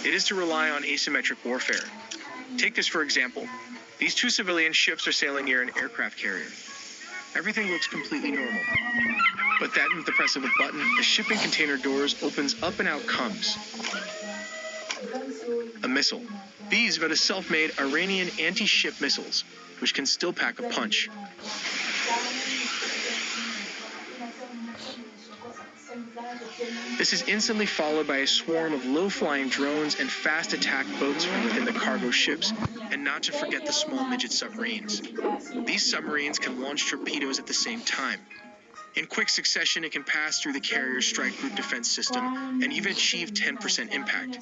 It is to rely on asymmetric warfare. Take this for example. These two civilian ships are sailing near an aircraft carrier. Everything looks completely normal. But then, with the press of a button, the shipping container doors opens up and out comes a missile. These are the self-made Iranian anti-ship missiles, which can still pack a punch. This is instantly followed by a swarm of low-flying drones and fast attack boats from within the cargo ships, and not to forget the small midget submarines. These submarines can launch torpedoes at the same time. In quick succession, it can pass through the carrier's strike group defense system and even achieve 10% impact.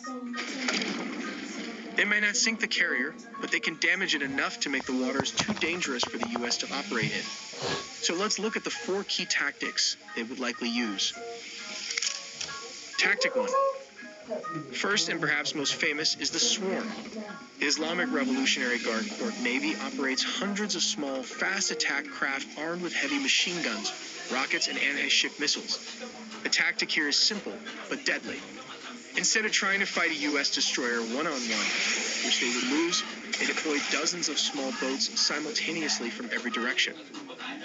They may not sink the carrier, but they can damage it enough to make the waters too dangerous for the U.S. to operate in. So let's look at the 4 key tactics they would likely use. Tactic 1. First and perhaps most famous is the swarm. The Islamic Revolutionary Guard Corps Navy operates hundreds of small, fast attack craft armed with heavy machine guns, rockets, and anti-ship missiles. The tactic here is simple, but deadly. Instead of trying to fight a U.S. destroyer one-on-one, which they would lose, they deploy dozens of small boats simultaneously from every direction.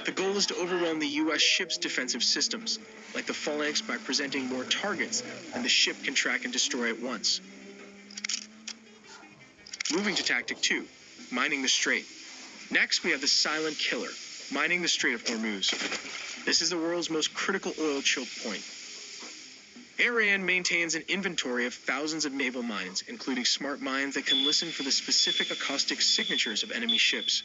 The goal is to overwhelm the U.S. ship's defensive systems, like the Phalanx, by presenting more targets than the ship can track and destroy at once. Moving to Tactic 2, mining the Strait. Next, we have the silent killer, mining the Strait of Hormuz. This is the world's most critical oil choke point. Iran maintains an inventory of thousands of naval mines, including smart mines that can listen for the specific acoustic signatures of enemy ships.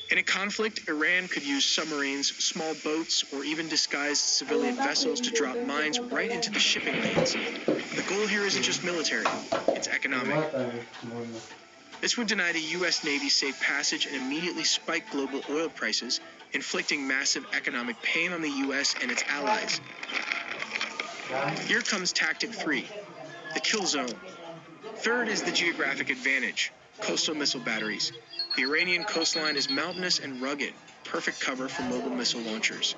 In a conflict, Iran could use submarines, small boats, or even disguised civilian vessels to drop mines right into the shipping lanes. The goal here isn't just military, it's economic. This would deny the U.S. Navy safe passage and immediately spike global oil prices, inflicting massive economic pain on the U.S. and its allies. Here comes Tactic 3, the kill zone. Third is the geographic advantage, coastal missile batteries. The Iranian coastline is mountainous and rugged, perfect cover for mobile missile launchers.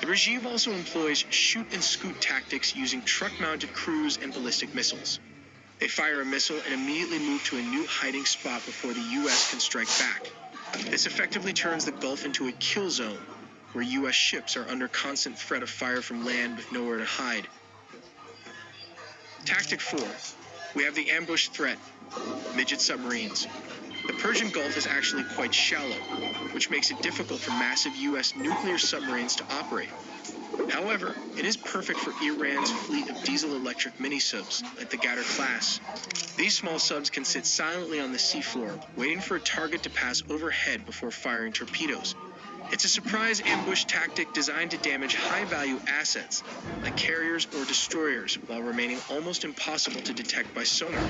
The regime also employs shoot-and-scoot tactics using truck-mounted cruise and ballistic missiles. They fire a missile and immediately move to a new hiding spot before the U.S. can strike back. This effectively turns the Gulf into a kill zone, where U.S. ships are under constant threat of fire from land with nowhere to hide. Tactic 4. We have the ambush threat, midget submarines. The Persian Gulf is actually quite shallow, which makes it difficult for massive U.S. nuclear submarines to operate. However, it is perfect for Iran's fleet of diesel-electric mini-subs, like the Ghadar class. These small subs can sit silently on the seafloor, waiting for a target to pass overhead before firing torpedoes. It's a surprise ambush tactic designed to damage high-value assets, like carriers or destroyers, while remaining almost impossible to detect by sonar.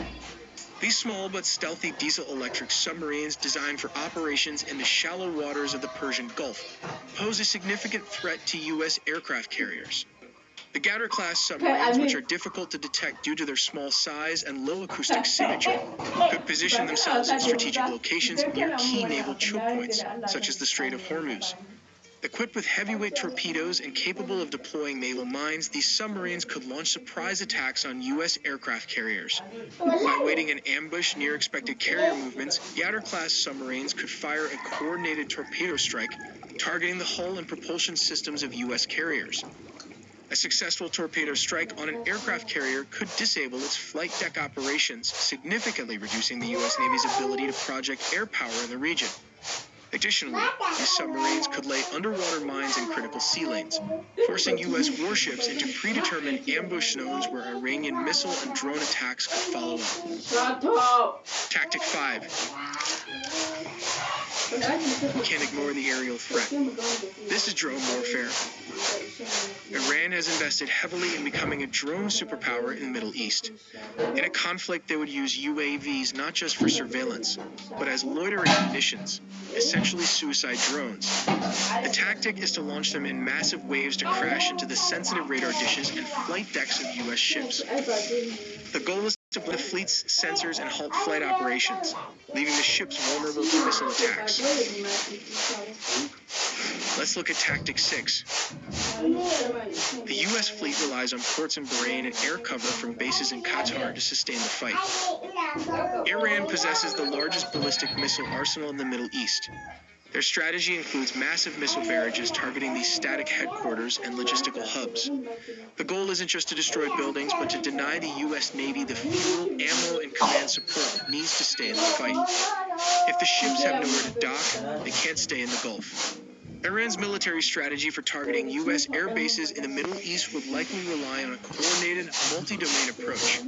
These small but stealthy diesel-electric submarines, designed for operations in the shallow waters of the Persian Gulf, pose a significant threat to U.S. aircraft carriers. The Ghadar-class submarines, which are difficult to detect due to their small size and low acoustic signature, could position themselves in strategic locations near key naval choke points, such as the Strait of Hormuz. Equipped with heavyweight torpedoes and capable of deploying naval mines, these submarines could launch surprise attacks on U.S. aircraft carriers. By waiting in ambush near expected carrier movements, Ghadar-class submarines could fire a coordinated torpedo strike, targeting the hull and propulsion systems of U.S. carriers. A successful torpedo strike on an aircraft carrier could disable its flight deck operations, significantly reducing the U.S. Navy's ability to project air power in the region. Additionally, these submarines could lay underwater mines in critical sea lanes, forcing U.S. warships into predetermined ambush zones where Iranian missile and drone attacks could follow up. Tactic 5. We can't ignore the aerial threat. This is drone warfare. Iran has invested heavily in becoming a drone superpower in the Middle East. In a conflict, they would use UAVs not just for surveillance, but as loitering munitions, essentially suicide drones. The tactic is to launch them in massive waves to crash into the sensitive radar dishes and flight decks of U.S. ships. The goal is deploy the fleet's sensors and halt flight operations, leaving the ships vulnerable to missile attacks. Let's look at Tactic 6. The U.S. fleet relies on ports in Bahrain and air cover from bases in Qatar to sustain the fight. Iran possesses the largest ballistic missile arsenal in the Middle East. Their strategy includes massive missile barrages targeting these static headquarters and logistical hubs. The goal isn't just to destroy buildings, but to deny the U.S. Navy the fuel, ammo, and command support it needs to stay in the fight. If the ships have nowhere to dock, they can't stay in the Gulf. Iran's military strategy for targeting U.S. air bases in the Middle East would likely rely on a coordinated, multi-domain approach.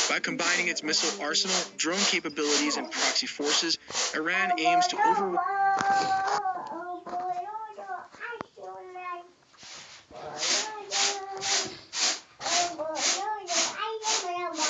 By combining its missile arsenal, drone capabilities, and proxy forces, Iran aims to overwhelm